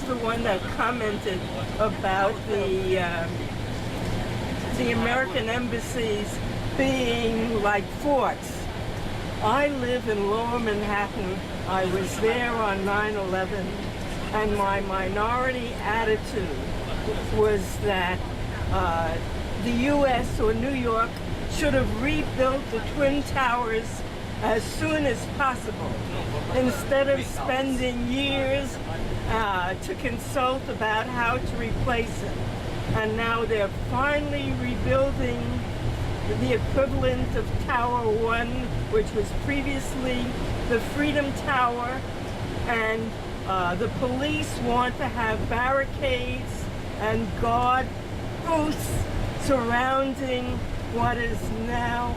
the one that commented about the American embassies being like forts. I live in Lower Manhattan. I was there on 9/11, and my minority attitude was that the U.S. or New York should have rebuilt the Twin Towers as soon as possible, instead of spending years to consult about how to replace it. And now they're finally rebuilding the equivalent of Tower 1, which was previously the Freedom Tower, and the police want to have barricades and guard posts surrounding what is now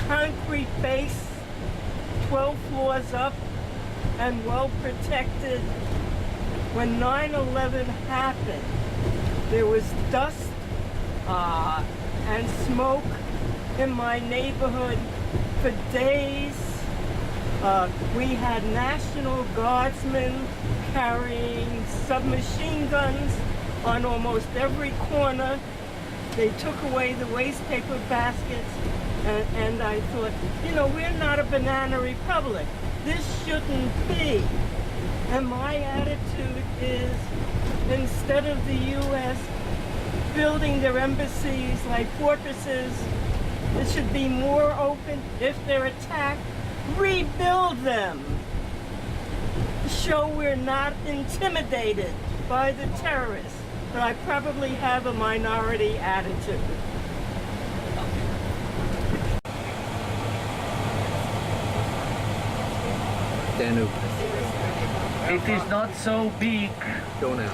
concrete base, 12 floors up and well protected. When 9/11 happened, there was dust and smoke in my neighborhood for days. We had National Guardsmen carrying submachine guns on almost every corner. They took away the waste paper baskets, and I thought, you know, we're not a banana republic. This shouldn't be. And my attitude is, instead of the U.S. building their embassies like fortresses, it should be more open. If they're attacked, rebuild them. Show we're not intimidated by the terrorists. But I probably have a minority attitude. Danube. It is not so big. Go now.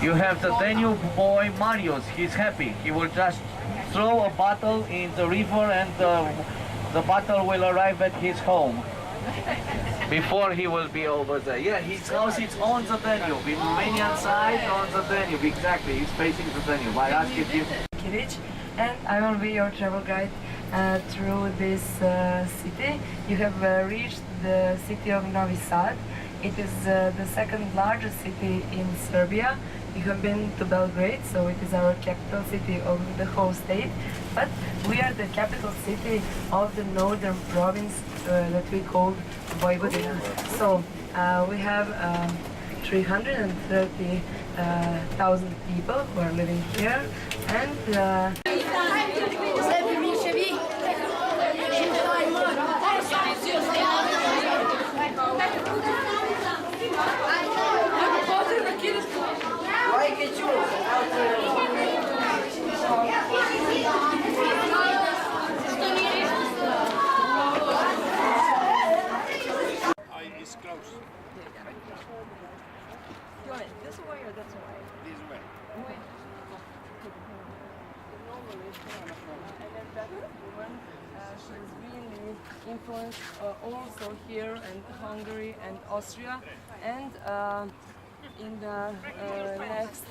You have the Danube boy Marius. He's happy. He will just throw a bottle in the river and the bottle will arrive at his home. Before he will be over there. Yeah, his house is on the Danube, in Romanian side on the Danube, exactly, he's facing the Danube. I asked you. And I will be your travel guide through this city. You have reached the city of Novi Sad. It is the second largest city in Serbia. You have been to Belgrade, so it is our capital city of the whole state. But we are the capital city of the northern province that we call Vojvodina. So we have 330,000 people who are living here, and It's close. This way or this way? This way. and then that woman, she was really influenced also here in Hungary and Austria, and in the next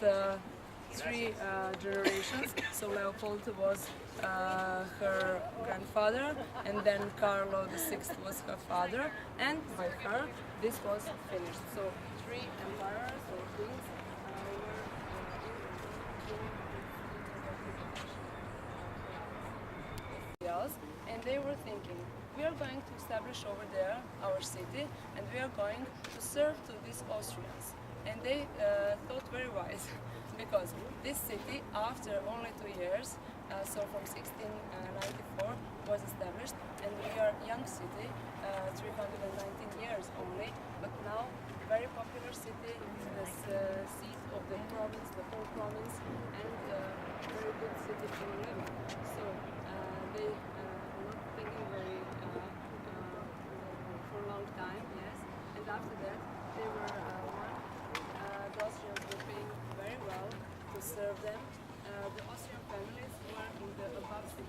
3 generations. So Leopold was her grandfather, and then Carlo VI was her father, and by her this was finished. So 3 emperors or kings and they were thinking, we are going to establish over there our city, and we are going to serve to these Austrians. And they thought very wise, because this city, after only 2 years, so from 1694, was established, and we are a young city, 319 years only, but now very popular city, the seat of the province, the whole province, and very good city to live in. So they were not thinking very for a long time, yes, and after that they were the Austrians were paying very well to serve them. The Austrian families were in the above 60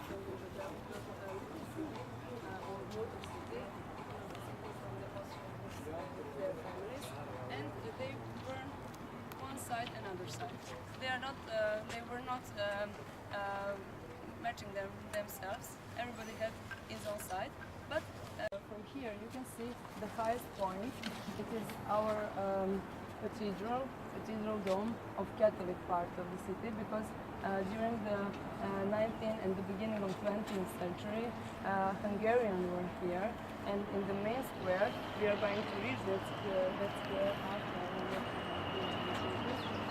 from the development city or motor city, from the Austrians their families, and they were one side and other side. They were not matching themselves. Everybody had his own side, but from here you can see the highest point. It is our cathedral dome of Catholic part of the city, because during the 19th and the beginning of 20th century, Hungarians were here, and in the main square we are going to reach that square after.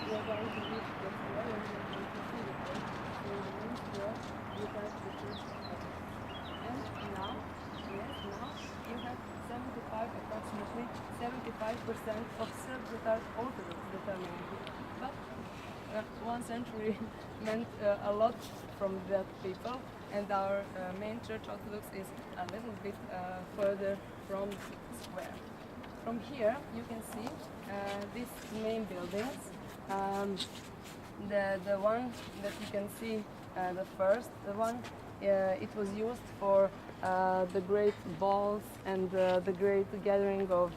We are going to reach that square and we are going to see the place. So in the main square we have the church. And now you have approximately 75% of Serbs that are Orthodox that are living here. But 1 century meant a lot from that people, and our main church Orthodox is a little bit further from the square. From here you can see these main buildings. The one that you can see, the first one, it was used for the great balls and the great gathering of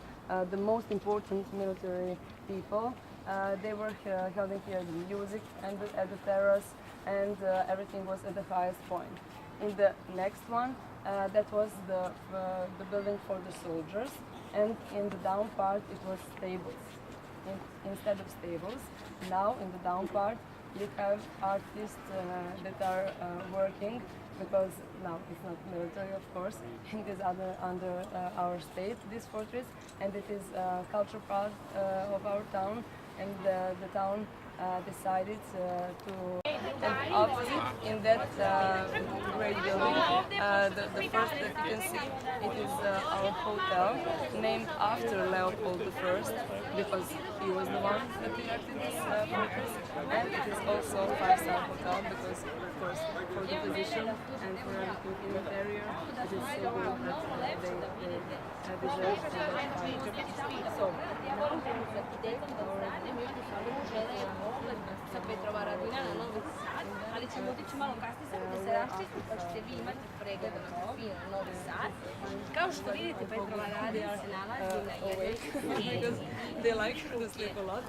the most important military people. They were held in here, the music and at the terrace, and everything was at the highest point. In the next one, that was the building for the soldiers, and in the down part it was stables. Instead of stables, now in the down part you have artists that are working, because now it's not military, of course. It is under our state, this fortress, and it is a cultural part of our town, and the town decided to. And opposite in that great building, the first that you can see, it is our hotel, named after Leopold I, because he was the one that erected this fortress, and it is also a 5-star hotel, because of course for the position and for everything in the interior, it is so good that they deserve to have. So now sa Petrova Radina na Novi Sad, ali ćemo otići malo kasnije, samo da se raščiste, pa ćete vi imati pregled na profil na Novi Sad. Kao što vidite, Petrova Radina se nalazi na because they like to sleep a lot.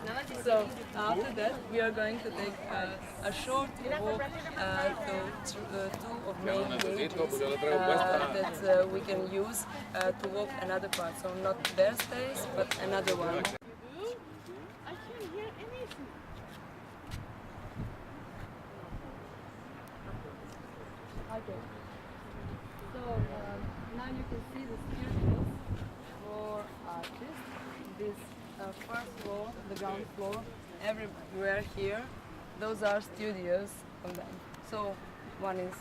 So after that, we are going to take a short walk to two of main gates that we can use to walk another part. So not their space, but another one. I can't hear anything. Okay. So now you can see the studios for artists. This first floor, the ground floor, everywhere here, those are studios of them. So one is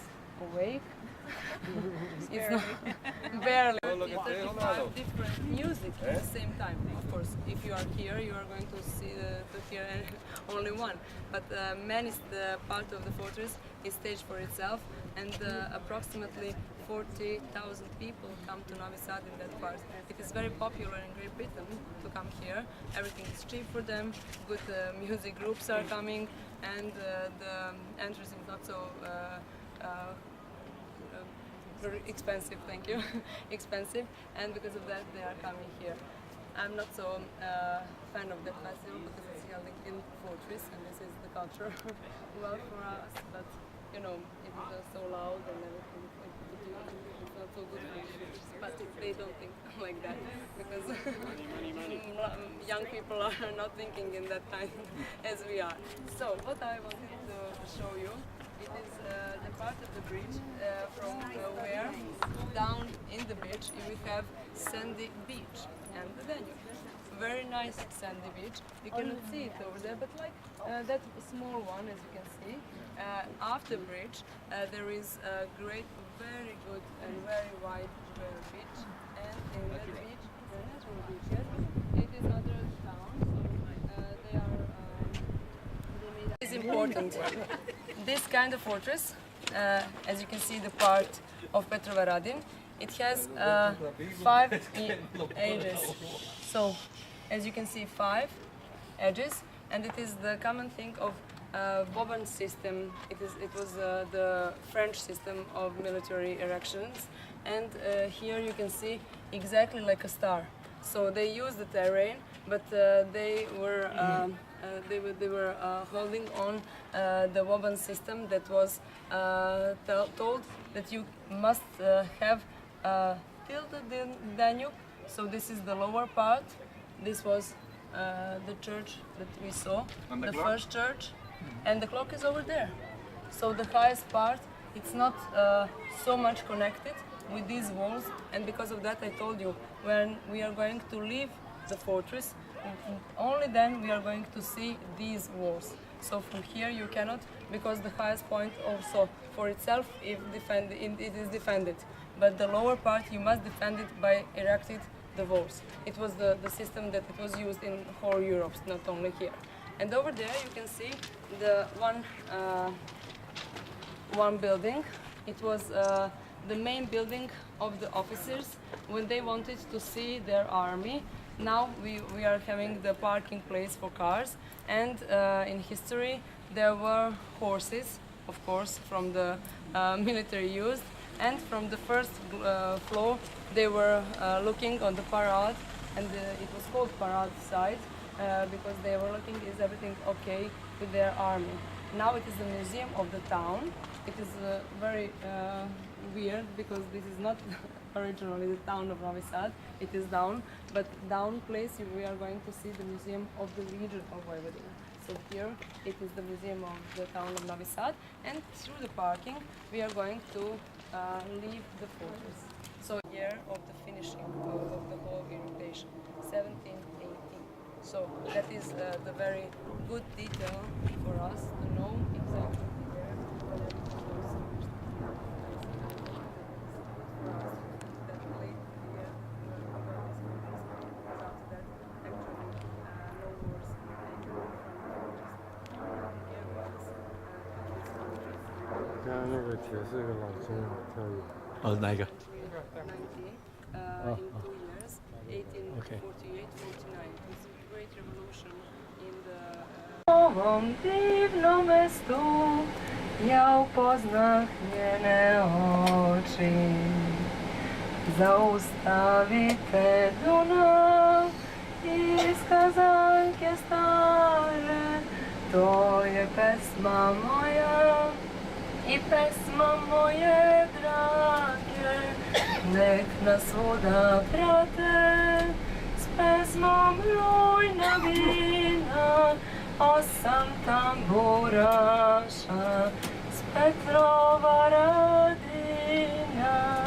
awake. It's not barely 35 different music at the same time. Of course, if you are here, you are going to see to hear only one. But many part of the fortress is staged for itself, and approximately 40,000 people come to Novi Sad in that part. It is very popular in Great Britain to come here. Everything is cheap for them. Good music groups are coming, and the entrance is not so. Very expensive, thank you. Expensive, and because of that they are coming here. I'm not so fan of the festival because it's held in fortress and this is the culture. Well for us, but you know, it is so loud and everything. It's not so good for the but they don't think like that because young people are not thinking in that kind as we are. So what I wanted to show you, it is the part of the bridge from where down in the bridge we have sandy beach and the venue. Very nice sandy beach. You cannot see it over there, but like that small one, as you can see. After bridge, there is a great, very good and very wide beach, and in that beach, the natural beach, yes, it is under the town, so they are. It is important. This kind of fortress, as you can see, the part of Petrova Radin, it has 5 edges. So, as you can see, 5 edges, and it is the common thing of Vauban system. It was the French system of military erections, and here you can see exactly like a star. So they used the terrain, but they were holding on the Vauban system that was told that you must have till the Danube. So this is the lower part. This was the church that we saw, the first church, and the clock is over there. So the highest part, it's not so much connected with these walls, and because of that I told you, when we are going to leave the fortress, only then we are going to see these walls. So from here you cannot, because the highest point also for itself it is defended. But the lower part you must defend it by erecting the walls. It was the system that it was used in whole Europe, not only here. And over there you can see the one building. It was the main building of the officers when they wanted to see their army. Now we are having the parking place for cars, and in history there were horses, of course, from the military use, and from the first floor they were looking on the parade, and it was called parade side because they were looking, is everything okay with their army. Now it is the museum of the town. It is very weird because this is not originally the town of Novi Sad, it is down, but down place we are going to see the museum of the region of Vojvodina. So here it is the museum of the town of Novi Sad, and through the parking we are going to leave the fortress. So year of the finishing of the whole irrigation, 1718. So that is the very good detail for us to know exactly where everything goes. Oh,哪一个？ in 2 years, 1848-49. It was a great revolution in the... Ovom divnom mestu ja upoznah njene oči. Zaustavite Dunav iz Kazanke stare, to je pesma moja i pesma moje drage. Nek nas voda prate s pesmom rujna vina, 8 tamburaša s Petrova radinja.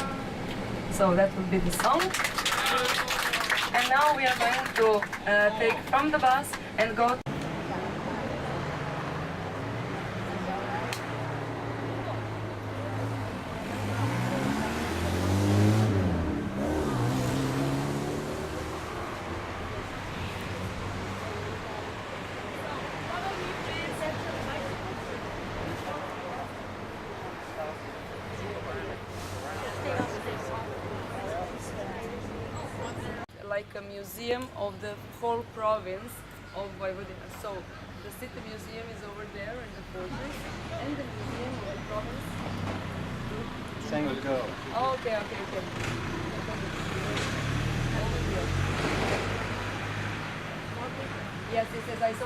So that would be the song. And now we are going to take from the bus and go. Like a museum of the whole province of Vojvodina. So the city museum is over there in the fortress, and the museum of the province. Same go. Oh, okay. Over here. Yes, I saw.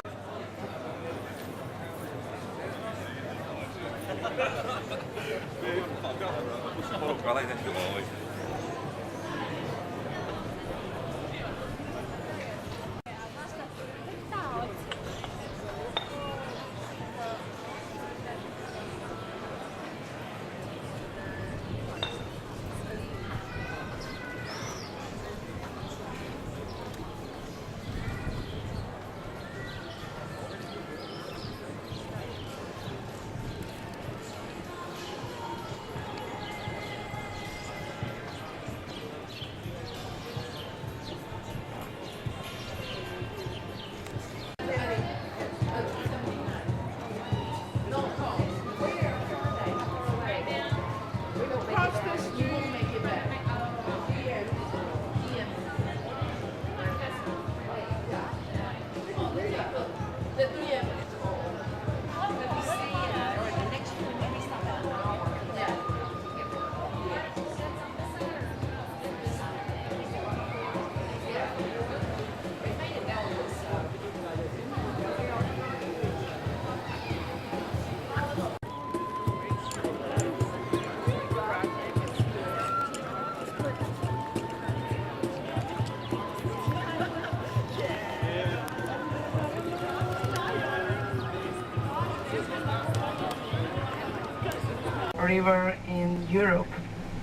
river in Europe.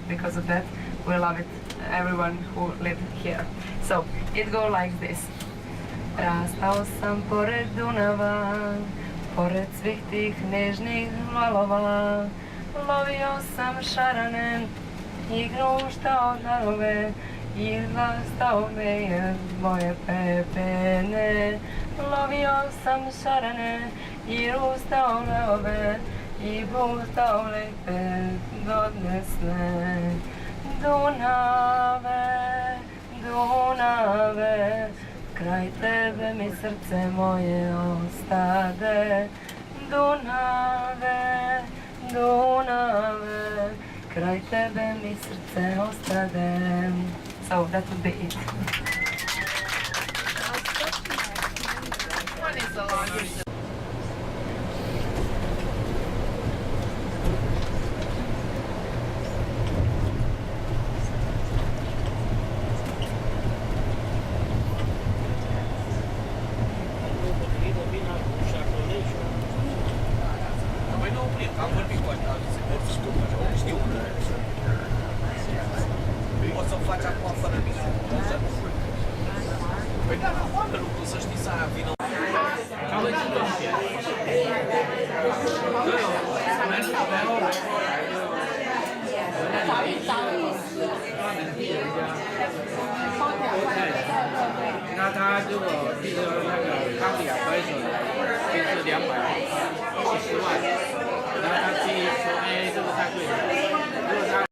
Because of that, we love it, everyone who live here. So, it goes like this. Rastao sam pored Dunava, pored svih tih nežnih valova. Lovio sam šarane i gruštao darove i lastao me je moje pepene. Lovio sam šarane i rustao leove i bustao lepe dodnesne. Dunave, Dunave, kraj tebe mi srce moje ostade. Dunave, Dunave, kraj tebe mi srce ostade. So that would be it. Poți să faci acum fără mine. Păi da, foarte lucru, să știi să aia vină.那他如果比如说那个